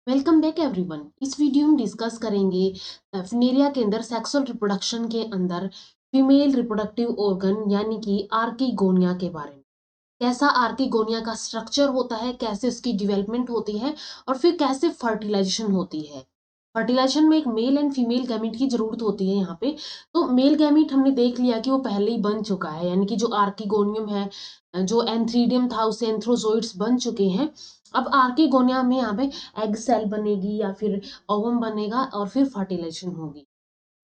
Welcome back everyone. इस video में discuss करेंगे फिनेरिया के अंदर सेक्सुअल रिप्रोडक्शन के अंदर फीमेल रिप्रोडक्टिव ऑर्गन यानी कि आर्कीगोनिया के बारे में। कैसा आर्कीगोनिया का स्ट्रक्चर होता है, कैसे उसकी डेवलपमेंट होती है और फिर कैसे फर्टिलाइजेशन होती है। फर्टिलाइजेशन में एक मेल एंड फीमेल गैमीट की जरूरत होती है यहाँ पे। तो मेल गैमीट हमने देख लिया कि वो पहले ही बन चुका है, यानी कि जो आर्कीगोनियम है, जो एंथ्रीडियम था उससे एंथ्रोजोइड्स बन चुके हैं। अब आर्कीगोनिया में यहाँ पे एग सेल बनेगी या फिर ओवम बनेगा और फिर फर्टिलाइजेशन होगी।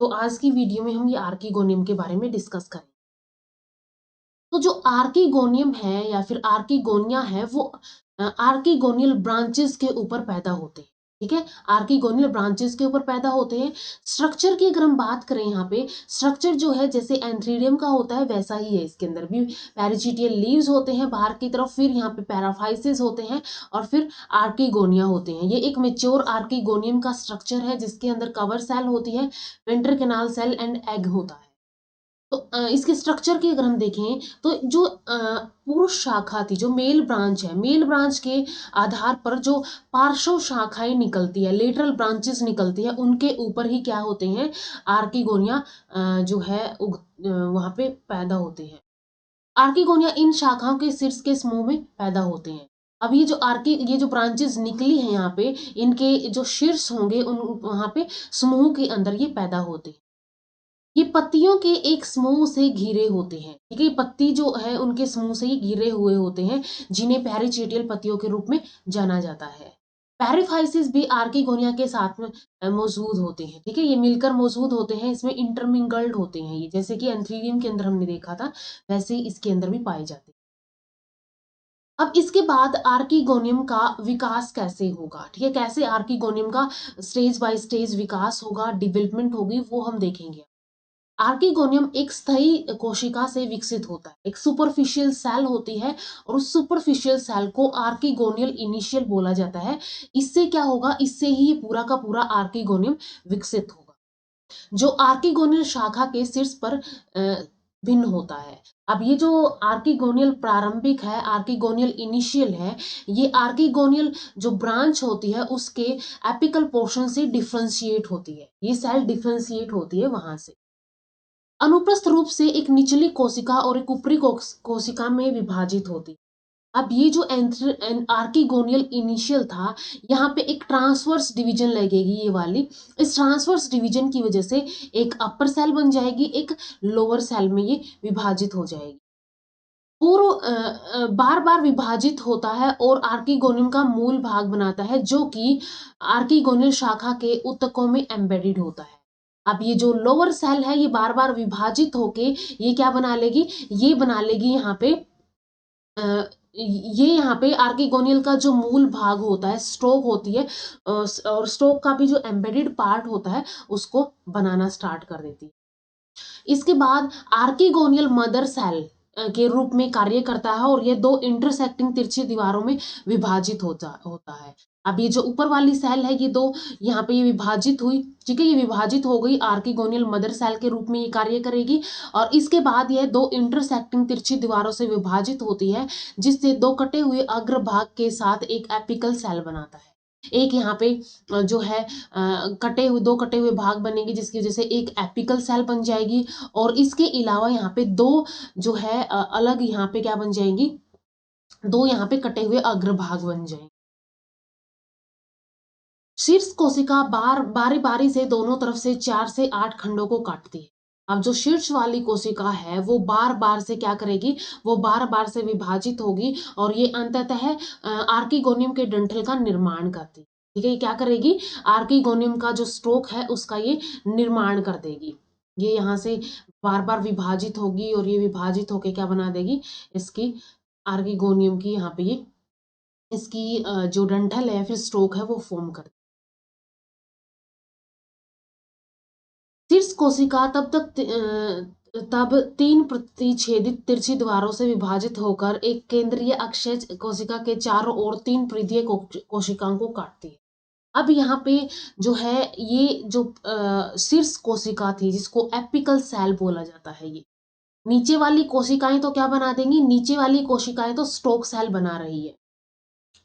तो आज की वीडियो में हम ये आर्कीगोनियम के बारे में डिस्कस करेंगे। तो जो आर्कीगोनियम है या फिर आर्कीगोनिया है वो आर्कीगोनियल ब्रांचेस के ऊपर पैदा होते हैं। ठीक है, आर्कीगोनियल ब्रांचेस के ऊपर पैदा होते हैं। स्ट्रक्चर की अगर हम बात करें, यहाँ पे स्ट्रक्चर जो है जैसे एंथ्रीडियम का होता है वैसा ही है। इसके अंदर भी पेरिचिटियल लीव्स होते हैं बाहर की तरफ, फिर यहाँ पे पैराफाइसिस होते हैं और फिर आर्कीगोनिया होते हैं। ये एक मेच्योर आर्कीगोनियम का स्ट्रक्चर है जिसके अंदर कवर सेल होती है, वेंट्र कैनाल सेल एंड एग होता है। तो इसके स्ट्रक्चर की अगर हम देखें तो जो पुरुष शाखा थी, जो मेल ब्रांच है, मेल ब्रांच के आधार पर जो पार्श्व शाखाएं निकलती है, लेटरल ब्रांचेस निकलती है, उनके ऊपर ही क्या होते हैं, आर्कीगोनिया जो है वहां पे पैदा होते हैं। आर्कीगोनिया इन शाखाओं के शीर्ष के समूह में पैदा होते हैं। अब ये जो ब्रांचेस निकली हैं यहाँ पे, इनके जो शीर्ष होंगे उन वहां पे समूह के अंदर ये पैदा होते हैं। ये पत्तियों के एक समूह से घिरे होते हैं। ठीक है, ये पत्ती जो है उनके समूह से ही घिरे हुए होते हैं, जिन्हें पेरिचिटियल पत्तियों के रूप में जाना जाता है। पेरिफाइसिस भी आर्कीगोनिया के साथ में मौजूद होते हैं। ठीक है, ये मिलकर मौजूद होते हैं, इसमें इंटरमिंगल्ड होते हैं। ये जैसे कि एंथ्रीडियम के अंदर हमने देखा था, वैसे ही इसके अंदर भी पाए जाते हैं। अब इसके बाद आर्कीगोनियम का विकास कैसे होगा, ठीक है, कैसे आर्कीगोनियम का स्टेज बाय स्टेज विकास होगा, डेवलपमेंट होगी, वो हम देखेंगे। आर्कीगोनियम एक स्थायी कोशिका से विकसित होता है। एक सुपरफिशियल सेल होती है और उस सुपरफिशियल सेल को आर्कीगोनियल इनिशियल बोला जाता है। इससे क्या होगा, इससे ही ये पूरा का पूरा आर्कीगोनियम विकसित होगा, जो आर्कीगोनियल शाखा के शीर्ष पर भिन्न होता है। अब ये जो आर्कीगोनियल प्रारंभिक है, आर्कीगोनियल इनिशियल है, ये आर्कीगोनियल जो ब्रांच होती है उसके एपिकल पोर्शन से डिफरेंशिएट होती है। ये सेल डिफरेंशिएट होती है वहां से। अनुप्रस्थ रूप से एक निचली कोशिका और एक ऊपरी कोशिका में विभाजित होती। अब ये जो आर्कीगोनियल इनिशियल था, यहाँ पे एक ट्रांसवर्स डिवीजन लगेगी ये वाली। इस ट्रांसवर्स डिवीजन की वजह से एक अपर सेल बन जाएगी, एक लोअर सेल में ये विभाजित हो जाएगी। पूर्व बार बार विभाजित होता है और आर्कीगोनियम का मूल भाग बनाता है, जो कि आर्कीगोनियल शाखा के ऊतकों में एम्बेडेड होता है। अब ये जो लोअर सेल है, ये बार बार विभाजित होके ये क्या बना लेगी, ये बना लेगी यहाँ पे ये यहाँ पे आर्कीगोनियल का जो मूल भाग होता है, स्टोक होती है, और स्टोक का भी जो एम्बेडेड पार्ट होता है उसको बनाना स्टार्ट कर देती है। इसके बाद आर्कीगोनियल मदर सेल के रूप में कार्य करता है और ये दो इंटरसेक्टिंग तिरछी दीवारों में विभाजित होता है। अब ये जो ऊपर वाली सेल है, ये दो यहाँ पे ये विभाजित हुई। ठीक है, ये विभाजित हो गई, आर्कीगोनियल मदर सेल के रूप में ये कार्य करेगी। और इसके बाद ये दो इंटरसेक्टिंग तिरछी दीवारों से विभाजित होती है, जिससे दो कटे हुए अग्रभाग के साथ एक एपिकल सेल बनाता है। एक यहाँ पे जो है दो कटे हुए भाग बनेंगे, जिसकी वजह से एक एपिकल सेल बन जाएगी। और इसके अलावा यहाँ पे दो जो है अलग यहाँ पे क्या बन जाएंगी, दो यहाँ पे कटे हुए अग्रभाग बन जाएंगे। शीर्ष कोशिका बारी बारी से दोनों तरफ से 4 से 8 खंडों को काटती है। अब जो शीर्ष वाली कोशिका है वो बार बार से क्या करेगी, वो बार बार से विभाजित होगी और ये अंततः आर्कीगोनियम के डंठल का निर्माण करती है। ठीक है, ये क्या करेगी, आर्कीगोनियम का जो स्टोक है उसका ये निर्माण कर देगी। ये यहाँ से बार बार विभाजित होगी और ये विभाजित होके क्या बना देगी, इसकी आर्कीगोनियम की यहाँ पे ये इसकी जो डंठल है या फिर स्टोक है वो फॉर्म कर। शीर्ष कोशिका तब 3 प्रतिच्छेदित तिरछी दीवारों से विभाजित होकर एक केंद्रीय अक्षय कोशिका के चारों ओर 3 परिधीय कोशिकाओं को काटती है। अब यहाँ पे जो है ये जो शीर्ष कोशिका थी, जिसको एपिकल सेल बोला जाता है, ये नीचे वाली कोशिकाएं तो क्या बना देंगी, नीचे वाली कोशिकाएं तो स्टोक सेल बना रही है।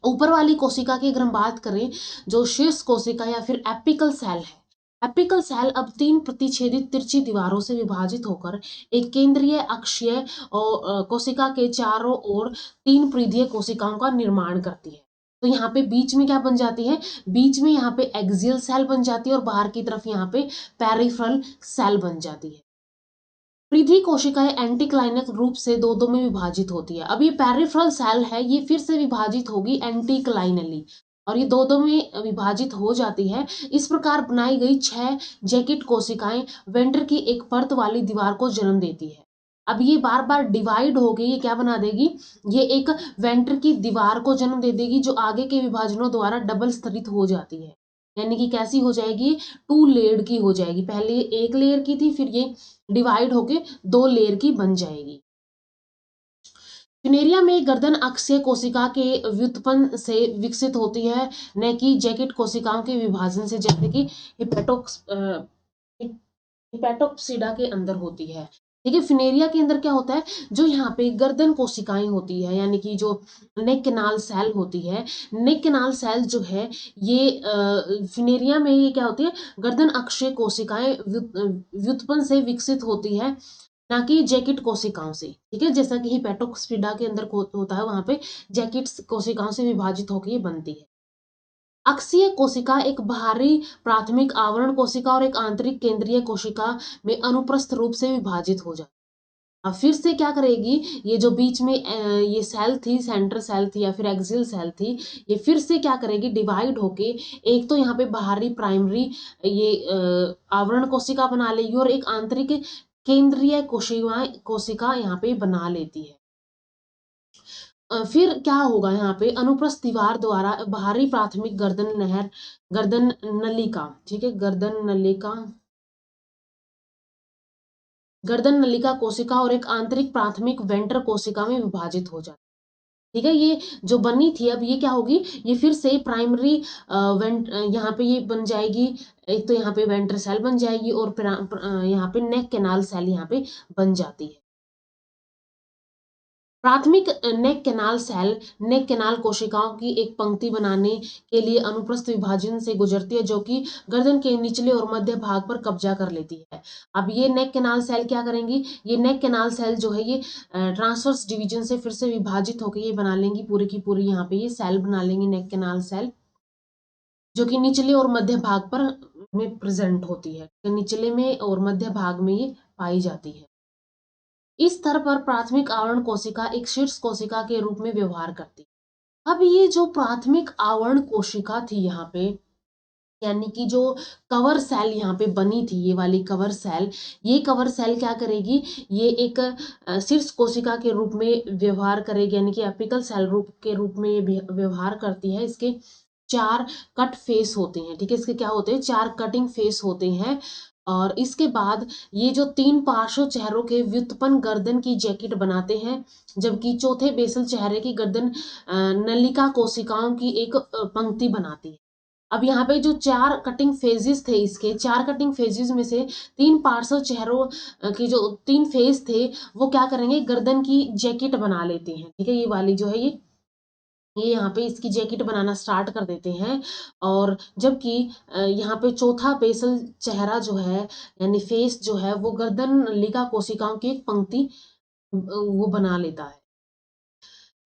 ऊपर वाली कोशिका की अगर हम बात करें, जो शीर्ष कोशिका या फिर एपिकल सेल है, एपिकल सेल अब 3 प्रतिच्छेदित तिरछी दीवारों से विभाजित होकर एक केंद्रीय अक्षीय और कोशिका के चारों ओर 3 परिधीय कोशिकाओं का निर्माण करती है। तो यहाँ पे बीच में क्या बन जाती है, बीच में यहाँ पे एक्सियल सेल बन जाती है और बाहर की तरफ यहाँ पे पेरिफेरल सेल बन जाती है। परिधीय कोशिकाएं एंटीक्लाइनक रूप से दो में विभाजित होती है। अब ये पेरिफेरल सेल है, ये फिर से विभाजित होगी एंटीक्लाइनली और ये दो में विभाजित हो जाती है। इस प्रकार बनाई गई 6 जैकेट कोशिकाएं वेंट्र की एक परत वाली दीवार को जन्म देती है। अब ये बार बार डिवाइड हो गई, ये क्या बना देगी, ये एक वेंट्र की दीवार को जन्म दे देगी जो आगे के विभाजनों द्वारा डबल स्तरित हो जाती है। यानी कि कैसी हो जाएगी, 2 लेयर्ड की हो जाएगी। पहले एक लेयर की थी, फिर ये डिवाइड होके 2 लेयर की बन जाएगी। फिनेरिया में गर्दन अक्षीय कोशिका के व्युत्पन्न से विकसित होती है, न कि जैकेट कोशिकाओं के विभाजन से, जैसे कि हिपैटोप्सिडा के अंदर होती है। ठीक है, फिनेरिया के अंदर क्या होता है, जो यहाँ पे गर्दन कोशिकाएं होती है, यानी कि जो नेक कैनाल सेल होती है, नेक कैनाल सेल जो है ये फिनेरिया में ये क्या होती है, गर्दन अक्षीय कोशिकाएं व्युत्पन्न से विकसित होती है, ना कि जैकेट कोशिकाओं से। ठीक है, जैसा कि हिपैटोस्पिडा के अंदर होता है, वहां पे जैकेट कोशिकाओं से विभाजित होकर ये बनती है। अक्षीय कोशिका एक बाहरी प्राथमिक आवरण कोशिका और एक आंतरिक केंद्रीय कोशिका में अनुप्रस्थ रूप से विभाजित हो जाती है। अब फिर से क्या करेगी, ये जो बीच में ये सेल थी, सेंट्रल सेल थी या फिर एक्सियल सेल थी, ये फिर से क्या करेगी, डिवाइड होके एक तो यहाँ पे बाहरी प्राइमरी ये आवरण कोशिका बना लेगी और एक आंतरिक केंद्रीय कोशिका यहाँ पे बना लेती है। फिर क्या होगा, यहाँ पे अनुप्रस्थ दीवार द्वारा बाहरी प्राथमिक गर्दन नलिका, ठीक है, गर्दन नलिका कोशिका और एक आंतरिक प्राथमिक वेंट्र कोशिका में विभाजित हो जाती है। ठीक है, ये जो बनी थी अब ये क्या होगी, ये फिर से प्राइमरी यहाँ पे ये बन जाएगी, एक तो यहाँ पे वेंट्र सेल बन जाएगी और यहाँ पे नेक कैनाल सेल यहाँ पे बन जाती है। प्राथमिक नेक कैनाल सेल नेक कैनाल कोशिकाओं की एक पंक्ति बनाने के लिए अनुप्रस्थ विभाजन से गुजरती है, जो कि गर्दन के निचले और मध्य भाग पर कब्जा कर लेती है। अब ये नेक कैनाल सेल क्या करेंगी, ये नेक कैनाल सेल जो है ये ट्रांसवर्स डिवीजन से फिर से विभाजित होकर ये बना लेंगी पूरी की पूरी, यहाँ पे ये सेल बना लेंगी नेक कैनाल सेल, जो कि निचले और मध्य भाग पर में प्रेजेंट होती है। निचले में और मध्य भाग में ये पाई जाती है। इस स्तर पर प्राथमिक आवरण कोशिका एक शीर्ष कोशिका के रूप में व्यवहार करती है। अब ये जो प्राथमिक आवरण कोशिका थी यहाँ पे, यानी कि जो कवर सेल यहाँ पे बनी थी, ये वाली कवर सेल, ये कवर सेल क्या करेगी, ये एक शीर्ष कोशिका के रूप में व्यवहार करेगी, यानी कि एपिकल सेल रूप के रूप में ये व्यवहार करती है। इसके 4 कट फेस होते हैं। ठीक है, इसके क्या होते हैं, 4 कटिंग फेस होते हैं। और इसके बाद ये जो 3 पार्श्व चेहरों के व्युत्पन्न गर्दन की जैकेट बनाते हैं, जबकि चौथे बेसल चेहरे की गर्दन नलिका कोशिकाओं की एक पंक्ति बनाती है। अब यहाँ पे जो 4 कटिंग फेजेस थे, इसके 4 कटिंग फेजेस में से 3 पार्श्व चेहरों के जो 3 फेज थे, वो क्या करेंगे, गर्दन की जैकेट बना लेते हैं। ठीक है, ये वाली जो है ये यहाँ पे इसकी जैकेट बनाना स्टार्ट कर देते हैं। और जबकि यहाँ पे चौथा बेसल चेहरा जो है, यानी फेस जो है, वो गर्दन नलिका कोशिकाओं की एक पंक्ति वो बना लेता है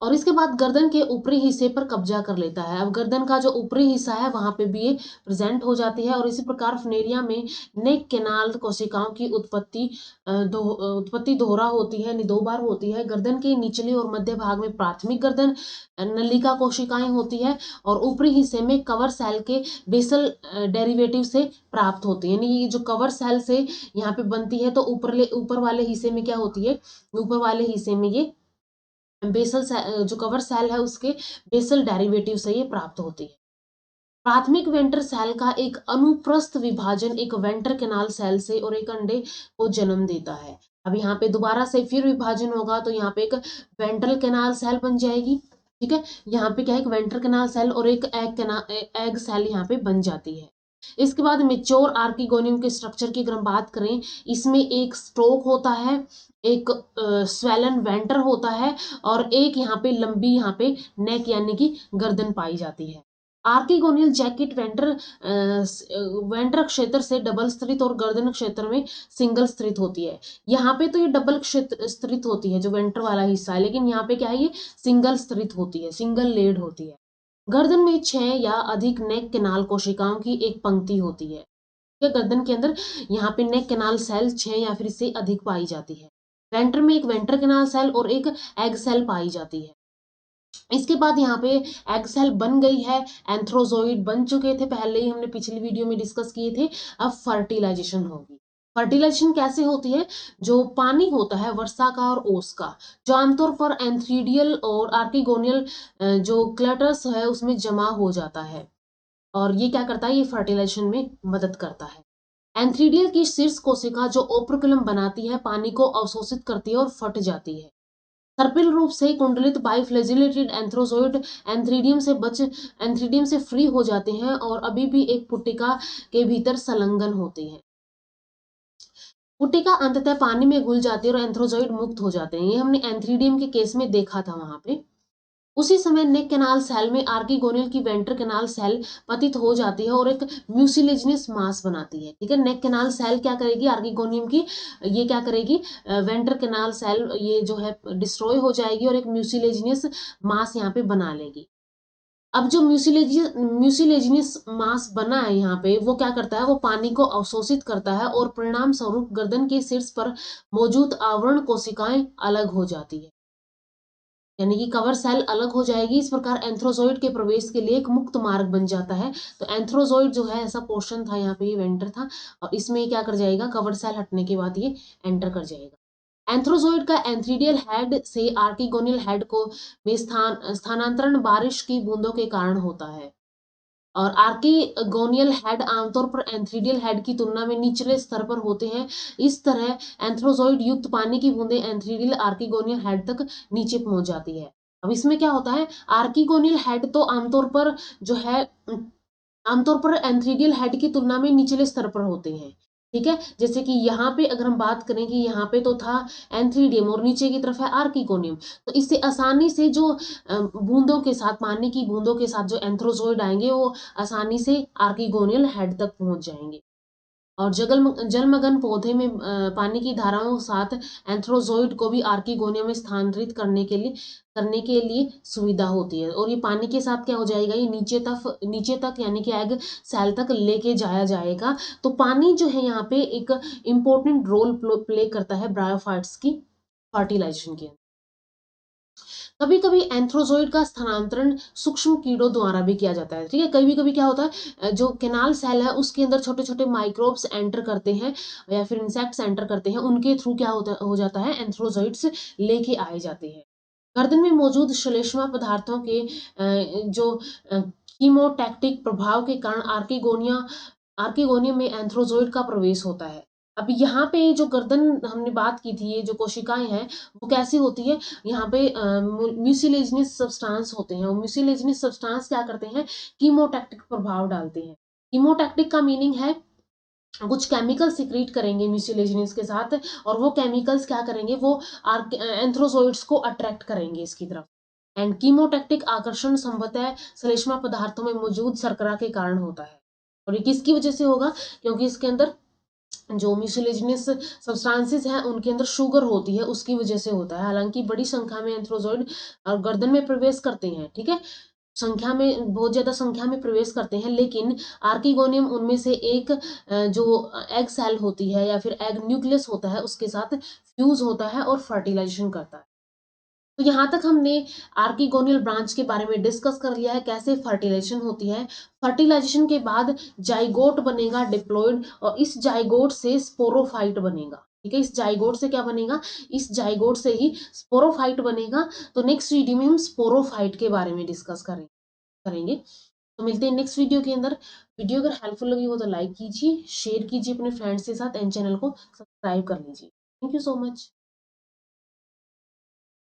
और इसके बाद गर्दन के ऊपरी हिस्से पर कब्जा कर लेता है। अब गर्दन का जो ऊपरी हिस्सा है वहां पे भी ये प्रेजेंट हो जाती है और इसी प्रकार फनेरिया में नेक कैनाल कोशिकाओं की उत्पत्ति दोहरा होती है, यानी 2 बार होती है। गर्दन के निचले और मध्य भाग में प्राथमिक गर्दन नलिका कोशिकाएं होती है और ऊपरी हिस्से में कवर सेल के बेसल डेरिवेटिव से प्राप्त होती है। यानी ये जो कवर सेल से यहाँ पे बनती है, तो ऊपर वाले हिस्से में क्या होती है, ऊपर वाले हिस्से में ये बेसल जो कवर सेल है उसके बेसल डेरिवेटिव से ये प्राप्त होती है। प्राथमिक वेंट्र सेल का एक अनुप्रस्थ विभाजन एक वेंट्र कैनाल सेल से और एक अंडे को जन्म देता है। अब यहाँ पे दोबारा से फिर विभाजन होगा, तो यहाँ पे एक वेंट्रल कैनाल सेल बन जाएगी। ठीक है, यहाँ पे क्या है, एक वेंट्रल कैनाल सेल और एक एग सेल यहाँ पे बन जाती है। इसके बाद मेच्योर आर्किगोनियम के स्ट्रक्चर की अगर हम बात करें, इसमें एक स्टोक होता है, एक स्वेलन वेंटर होता है और एक यहाँ पे लंबी यहाँ पे नेक यानी कि गर्दन पाई जाती है। आर्किगोनियल जैकेट वेंटर क्षेत्र से डबल स्तरित और गर्दन क्षेत्र में सिंगल स्तरित होती है। यहाँ पे तो ये डबल क्षेत्र स्तरित होती है जो वेंटर वाला हिस्सा है, लेकिन यहाँ पे क्या है, ये सिंगल स्तरित होती है, सिंगल लेड होती है। गर्दन में 6 या अधिक नेक कैनाल कोशिकाओं की एक पंक्ति होती है। या गर्दन के अंदर यहाँ पे नेक कैनाल सेल 6 या फिर इससे अधिक पाई जाती है। वेंटर में एक वेंटर कैनाल सेल और एक एग सेल पाई जाती है। इसके बाद यहाँ पे एग सेल बन गई है, एंथ्रोजोइड बन चुके थे, पहले ही हमने पिछली वीडियो में डिस्कस किए थे। अब फर्टिलाइजेशन होगी। फर्टिलाइजेशन कैसे होती है? जो पानी होता है वर्षा का और ओस का, जो आमतौर पर एंथ्रीडियल और आर्किगोनियल जो क्लटर्स है उसमें जमा हो जाता है, और ये क्या करता है, ये फर्टिलाइजेशन में मदद करता है। एंथ्रीडियल की शीर्ष कोशिका जो ओप्रकुलम बनाती है पानी को अवशोषित करती है और फट जाती है। सर्पिल रूप से कुंडलित बाइफ्लैजिलेटेड एंथ्रोजोइड एंथ्रीडियम से फ्री हो जाते हैं और अभी भी एक पुट्टिका के भीतर संलग्न होते हैं। पुट्टिका अंततः पानी में घुल जाती है और एंथ्रोजोइड मुक्त हो जाते हैं। ये हमने एंथ्रीडियम के केस में देखा था वहां पे। उसी समय नेक कैनाल सेल में आर्किगोनियल की वेंटर कैनाल सेल पतित हो जाती है और एक म्यूसिलेजिनस मास बनाती है। ठीक है, नेक कैनाल सेल क्या करेगी, आर्किगोनियम की ये क्या करेगी, वेंटर कैनाल सेल ये जो है डिस्ट्रॉय हो जाएगी और एक म्यूसिलेजिनस मास यहाँ पे बना लेगी। अब जो म्यूसिलेजिनस मास बना है यहाँ पे, वो क्या करता है, वो पानी को अवशोषित करता है और परिणाम स्वरूप गर्दन के शीर्ष पर मौजूद आवरण कोशिकाएं अलग हो जाती है, यानी कि कवर सेल अलग हो जाएगी। इस प्रकार एंथ्रोजोइड के प्रवेश के लिए एक मुक्त मार्ग बन जाता है। तो एंथ्रोजोइड जो है ऐसा पोर्शन था, यहाँ पे ये वेंटर था और इसमें क्या कर जाएगा, कवर सेल हटने के बाद ये एंटर कर जाएगा। एंथ्रोजोइड का एंथ्रीडियल हेड से आर्किगोनियल हेड को में स्थानांतरण बारिश की बूंदों के कारण होता है, और आर्किगोनियल हेड आमतौर पर एंथ्रीडियल हेड की तुलना में निचले स्तर पर होते हैं। इस तरह एंथ्रोजोइड युक्त पानी की बूंदें एंथ्रीडियल आर्किगोनियल हेड तक नीचे पहुंच जाती है। अब इसमें क्या होता है, आर्किगोनियल हेड तो आमतौर पर जो है एंथ्रीडियल हेड की तुलना में निचले स्तर पर होते हैं। ठीक है, जैसे कि यहाँ पे अगर हम बात करें कि यहाँ पे तो था एंथ्रीडियम और नीचे की तरफ है आर्किगोनियम, तो इससे आसानी से जो बूंदों के साथ, पानी की बूंदों के साथ जो एंथ्रोजोइड आएंगे वो आसानी से आर्किगोनियल हेड तक पहुंच जाएंगे। और जलमग्न पौधे में पानी की धाराओं के साथ एंथ्रोजोइड को भी आर्किगोनियम में स्थानांतरित करने के लिए सुविधा होती है, और ये पानी के साथ क्या हो जाएगा, ये नीचे तक यानी कि एग सेल तक लेके जाया जाएगा। तो पानी जो है यहाँ पे एक इम्पोर्टेंट रोल प्ले करता है ब्रायोफाइट्स की फर्टिलाइजेशन के। कभी कभी एंथ्रोजोइड का स्थानांतरण सूक्ष्म कीड़ों द्वारा भी किया जाता है। ठीक है, कभी कभी क्या होता है, जो कैनाल सेल है उसके अंदर छोटे छोटे माइक्रोब्स एंटर करते हैं या फिर इंसेक्ट्स एंटर करते हैं, उनके थ्रू क्या हो जाता है, एंथ्रोजोइड्स लेके आए जाते हैं। गर्दन में मौजूद श्लेष्मा पदार्थों के जो कीमोटैक्टिक प्रभाव के कारण आर्किगोनियम में एंथ्रोजोइड का प्रवेश होता है। अब यहाँ पे जो गर्दन हमने बात की थी, ये जो कोशिकाएं हैं वो कैसी होती है, यहाँ पे म्यूसिलेजिनस सब्सटेंस होते हैं, और म्यूसिलेजिनस सब्सटेंस क्या करते हैं, कीमोटैक्टिक प्रभाव डालते हैं। कीमोटैक्टिक का मीनिंग है कुछ केमिकल सिक्रीट करेंगे म्यूसिलेजिनस के साथ, और वो केमिकल्स क्या करेंगे, वो एंथ्रोजोइड्स को अट्रैक्ट करेंगे इसकी तरफ। एंड कीमोटैक्टिक आकर्षण संभवतः श्लेष्मा पदार्थों में मौजूद शर्करा के कारण होता है, और ये किसकी वजह से होगा, क्योंकि इसके अंदर जो म्यूसिलेजिनस सब्सटेंसेस हैं उनके अंदर शुगर होती है, उसकी वजह से होता है। हालांकि बड़ी संख्या में एंथ्रोजोइड गर्दन में प्रवेश करते हैं, ठीक है, संख्या में बहुत ज्यादा संख्या में प्रवेश करते हैं, लेकिन आर्किगोनियम उनमें से एक जो एग सेल होती है या फिर एग न्यूक्लियस होता है उसके साथ फ्यूज होता है और फर्टिलाइजेशन करता है। तो यहाँ तक हमने आर्किगोनियल ब्रांच के बारे में डिस्कस कर लिया है, कैसे फर्टिलाइजेशन होती है। फर्टिलाइजेशन के बाद जाइगोट बनेगा डिप्लॉइड, और इस जाइगोट से स्पोरोफाइट बनेगा। ठीक है, इस जाइगोट से क्या बनेगा, इस जाइगोट से ही स्पोरोफाइट बनेगा। तो नेक्स्ट वीडियो में हम स्पोरोफाइट के बारे में डिस्कस करेंगे। तो मिलते हैं नेक्स्ट वीडियो के अंदर। वीडियो अगर हेल्पफुल लगी हो तो लाइक कीजिए, शेयर कीजिए अपने फ्रेंड्स के साथ, एंड चैनल को सब्सक्राइब कर लीजिए। Thank you so much.